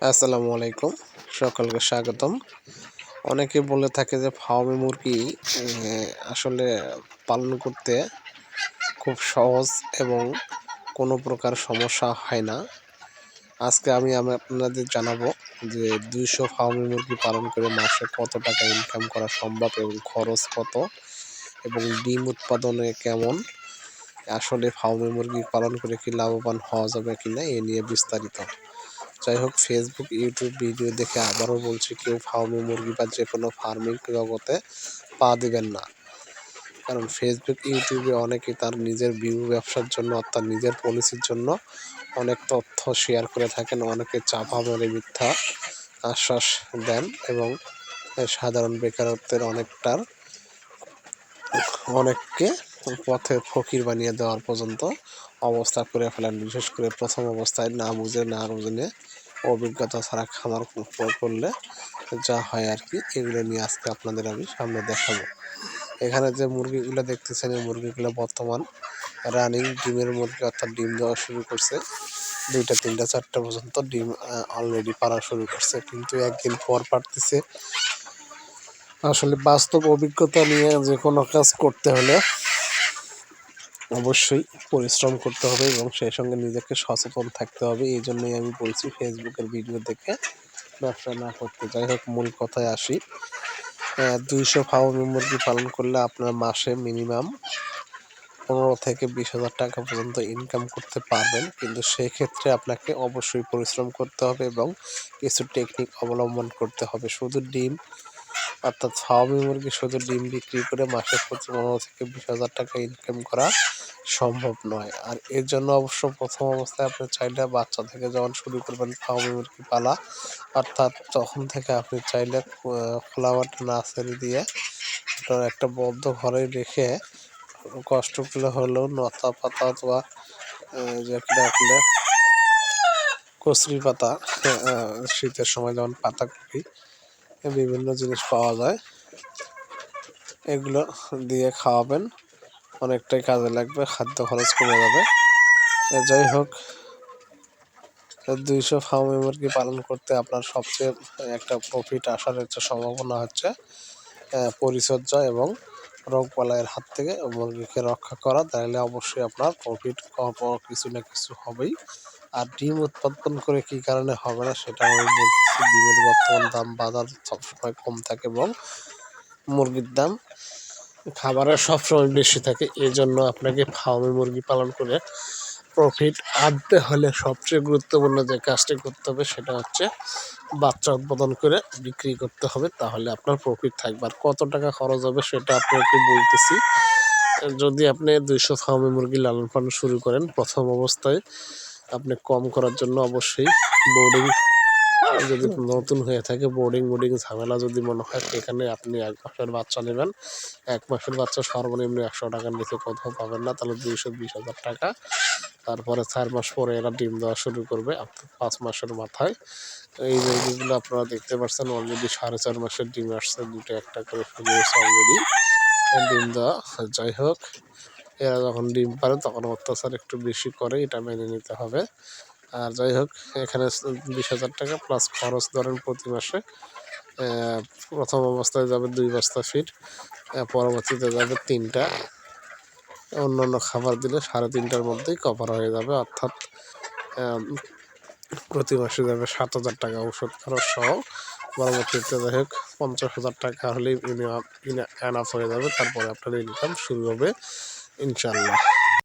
আসসালামু আলাইকুম, সকলকে স্বাগতম। অনেকে বলে থাকে যে ফার্মে মুরগি আসলে পালন করতে খুব সহজ এবং কোনো প্রকার সমস্যা হয় না। আজকে আমি আপনাদের জানাবো যে 200 ফার্মে মুরগি পালন করে মাসে কত টাকা ইনকাম করা সম্ভব এবং খরচ কত এবং ডিম উৎপাদনে কেমন, আসলে ফার্মে মুরগি পালন করে কি লাভবান হওয়া যাবে কিনা এ নিয়ে বিস্তারিত। যাই হোক, ফেসবুক ইউটিউব ভিডিও দেখে আবারও বলছি, কেউ ফার্মে মুরগি বা যে কোনো ফার্মিং জগতে পা দিবেন না। কারণ ফেসবুক ইউটিউবে অনেকে তার নিজের ভিউ ব্যবসার জন্য অর্থাৎ নিজের পলিসির জন্য অনেক তথ্য শেয়ার করে থাকেন। অনেকে চাপা মেরে মিথ্যা আশ্বাস দেন এবং সাধারণ বেকারত্বের অনেককে পথে ফকির বানিয়ে দেওয়ার পর্যন্ত অবস্থা করে ফেলেন। বিশেষ করে প্রথম অবস্থায় না জেনে অভিজ্ঞতা ছাড়া খামার করলে যা হয় আর কি, এগুলো নিয়ে আজকে আপনাদের আমি সামনে দেখাবো। এখানে যে মুরগিগুলো দেখতেছেন, এই মুরগিগুলো বর্তমান রানিং ডিমের মুরগি, অর্থাৎ ডিম দেওয়া শুরু করছে। 2টা 3টা 4টা পর্যন্ত ডিম অলরেডি পাড়া শুরু করছে, কিন্তু একদিন পর পারতেছে। আসলে বাস্তব অভিজ্ঞতা নিয়ে যে কোনো কাজ করতে হলে অবশ্যই পরিশ্রম করতে হবে এবং সেই সঙ্গে নিজেকে সচেতন থাকতে হবে। এই জন্যই আমি বলছি ফেসবুকের ভিডিও দেখে ব্যবসা না করতে। যাই হোক, মূল কথায় আসি। 200 ফার্মে মুরগি পালন করলে আপনার মাসে মিনিমাম 15 থেকে 20,000 টাকা পর্যন্ত ইনকাম করতে পারবেন, কিন্তু সেক্ষেত্রে আপনাকে অবশ্যই পরিশ্রম করতে হবে এবং কিছু টেকনিক অবলম্বন করতে হবে। শুধু ডিম অর্থাৎ ফার্মি মুরগি শুধু ডিম বিক্রি করে মাসে প্রতি 15 থেকে 20,000 টাকা ইনকাম করা সম্ভব নয়। আর এর জন্য অবশ্য প্রথম অবস্থায় আপনি চাইলে বাচ্চা থেকে যখন শুরু করবেন ফার্মি মুরগি পালা, অর্থাৎ তখন থেকে আপনি চাইলে খোলা মাঠে না ছেড়ে দিয়ে আপনার একটা বদ্ধ ঘরে রেখে কষ্ট করে হলেও লতা পাতা অথবা যেটা রাখলে কচুরি পাতা, শীতের সময় যেমন পাতাকপি বিভিন্ন জিনিস পাওয়া যায়, এগুলো দিয়ে খাওয়াবেন। অনেকটাই কাজে লাগবে, খাদ্য খরচ কমে যাবে। যাই হোক, 200 ফার্মে মুরগি পালন করতে আপনার সবচেয়ে একটা প্রফিট আসার একটা সম্ভাবনা হচ্ছে পরিচর্যা এবং রোগবালাইয়ের হাত থেকে মুরগিকে রক্ষা করা। তাহলে অবশ্যই আপনার প্রফিট কিছু না কিছু হবেই। আর ডিম উৎপাদন করে কি কারণে হবে না সেটা আমি বলতেছি। ডিমের বর্তমান দাম বাজার সবসময় কম থাকে এবং মুরগির দাম খাবারের সবসময় বেশি থাকে। এই জন্য আপনাকে ফার্মে মুরগি পালন করে প্রফিট আনতে হলে সবচেয়ে গুরুত্বপূর্ণ যে কাজটি করতে হবে সেটা হচ্ছে বাচ্চা উৎপাদন করে বিক্রি করতে হবে, তাহলে আপনার প্রফিট থাকবে। আর কত টাকা খরচ হবে সেটা আপনাকে বলতেছি। যদি আপনি 200 ফার্মে মুরগি লালন পালন শুরু করেন, প্রথম অবস্থায় আপনি কম করার জন্য অবশ্যই বোর্ডিং, যদি নতুন হয়ে থাকে বোর্ডিং ঝামেলা যদি মনে হয়, সেখানে আপনি 1 মাসের বাচ্চা নেবেন। 1 মাসের বাচ্চা সর্বনিম্ন 100 টাকার নিচে কোথাও পাবেন না, তাহলে 220,000 টাকা। তারপরে 4 মাস পরে এরা ডিম দেওয়া শুরু করবে, অর্থাৎ 5 মাসের মাথায়। এই মুরগিগুলো আপনারা দেখতে পাচ্ছেন অলরেডি 4.5 মাসের ডিম আসছে, 2টা একটা করে শুরু হয়েছে অলরেডি ডিম দেওয়া। যাই হোক, এরা যখন ডিম পারে তখন অত্যাচার একটু বেশি করে, এটা মেনে নিতে হবে। আর যাই হোক, এখানে 20,000 টাকা প্লাস খরচ ধরেন প্রতি মাসে। প্রথম অবস্থায় যাবে 2 বস্তা ফিড, পরবর্তীতে যাবে 3টা, অন্যান্য খাবার দিলে 3.5টার মধ্যেই কভার হয়ে যাবে। অর্থাৎ প্রতি মাসে যাবে 7,000 টাকা ওষুধ খরচ সহ। পরবর্তীতে যাই হোক 50,000 টাকা হলেই এনাফ হয়ে যাবে। তারপরে আপনার ইনকাম শুরু হবে ইনশাল্লাহ।